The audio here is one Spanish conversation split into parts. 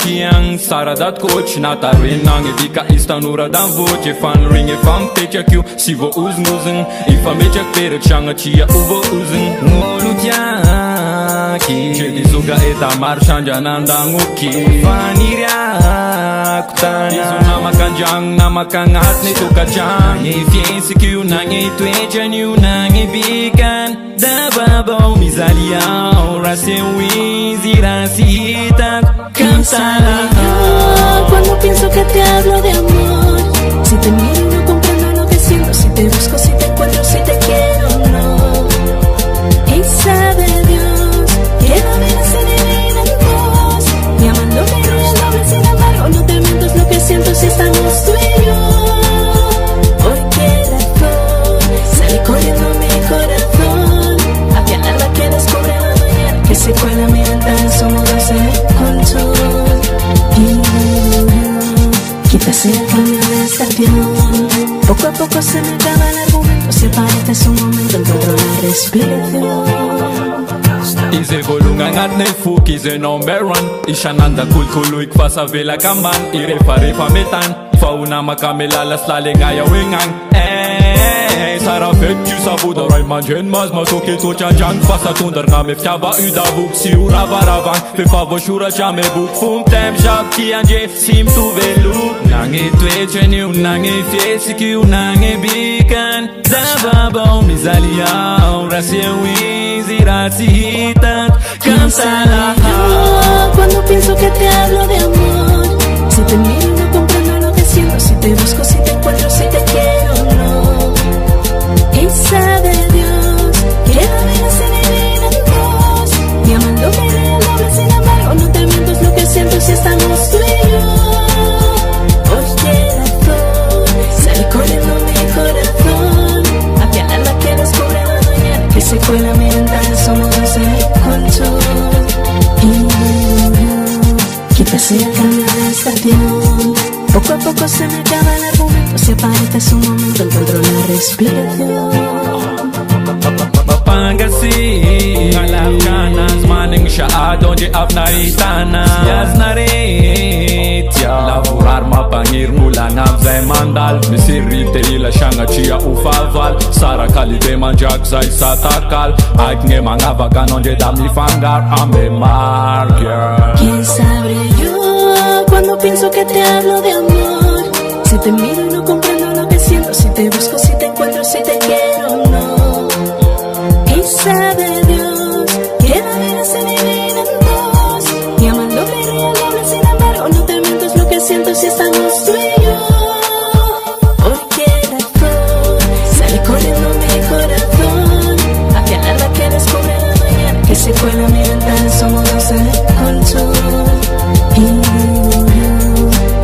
kiang saradat coach nataruenang edika istanora dan voce fanring efa mipetraky io sy voaozinozigny efa metraky peratranatria ovoozigny gn'olo tiaky izoga eta maro sandranandagnoky faniriako tana izo namakandragno namakagnaty netokatragno fiensiky io nagny toetrany nagny bikany dababao mizaly ao raha se ho izy raha sy hitako Cuando pienso que te hablo de amor, si te miro no comprendo lo que siento, si te busco, si te encuentro, si te quiero, no. Y sabe Dios que la vida se divide en dos, y amándome no es doble, sin embargo no te miento, es lo que siento si estamos tú y yo. ¿Por qué razón sale corriendo mi corazón hacia el alba que descubre la mañana, que se cuela mi ventana, somos dos en el colchón? Quítase el cambio de estación, poco a poco se me acaba el argumento, si apareces un momento encuentro la respiración. Izy vologna agnatiny foky izy number one isan'anda kolokoloiky fa savelaka ambany irefarefa metany fa ho namaka ame lala sy lalegnaia hoegnagny sara feky io savoda ray mandreny mazy matoketotra andragno fa satondarana ame fitiava udavoky sy ho ravaravagny fefa voasoratra ame boky fo mitemy saboky andrefy sy mitovelo nagny toetrany io nagny fiesiky io nagny bikany davabao mizaly ao raha se ho izy raha sy hitako Cuando pienso que te hablo de amor, si te miro no comprendo lo que siento, si te busco, si te encuentro, si te quiero, no. Y sabe Dios que la vida se divide en dos, y amándome no es doble, sin embargo no te miento, es lo que siento si estamos tú y yo. ¿Por qué razón sale corriendo mi corazón hacia el alba que descubre la mañana, que se cuela mi ventana, somos dos en el colchón? Quítase el cambio de estación, poco a poco se me acaba el argumento, si apareces un momento encuentro la respiración. Mapangasi Ngalakanas maning siya donde apnaitana Yaznaritya Lavurar mapangir mula navzay mandal Misirite ila shangatia ufaval Sara kalide manjak zay satakal Aik nge mangavakan onde dami fangar ame mar girl. ¿Quién sabré yo cuando pienso que te hablo de amor? Si te miro y no comprendo lo que siento, si te busco, si te encuentro, si te quiero, no. Y sabe Dios que la vida se divide en dos, y amándome no es doble, sin embargo no te miento, es lo que siento si estamos tú y yo. ¿Por qué razón sale corriendo mi corazón hacia el alba que descubre la mañana, que se cuela mi ventana, somos dos en el colchón?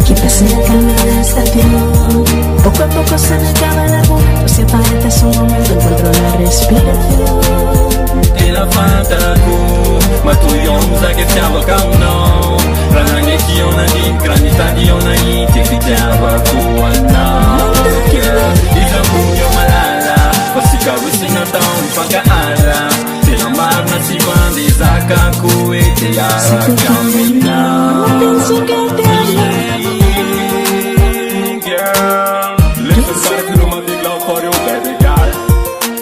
Quítase el cambio de estación, poco a poco se me acaba el argumento, si apareces un momento encuentro la respiración. Elefantako matuyong zake fitiavaka aminao raha nagneky ao nagniniky raha nitady ao nagnity fitiavako anao izambony ao malala fa sikarosina tao mifankahala tena marina sy mandezakako hoe te araka aminao. Listen para que no me diga for you baby girl.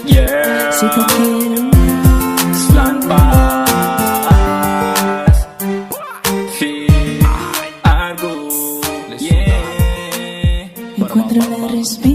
Yeah. Si te quiero, Slant bass. Feel algo. Yeah. encuentro la respiración.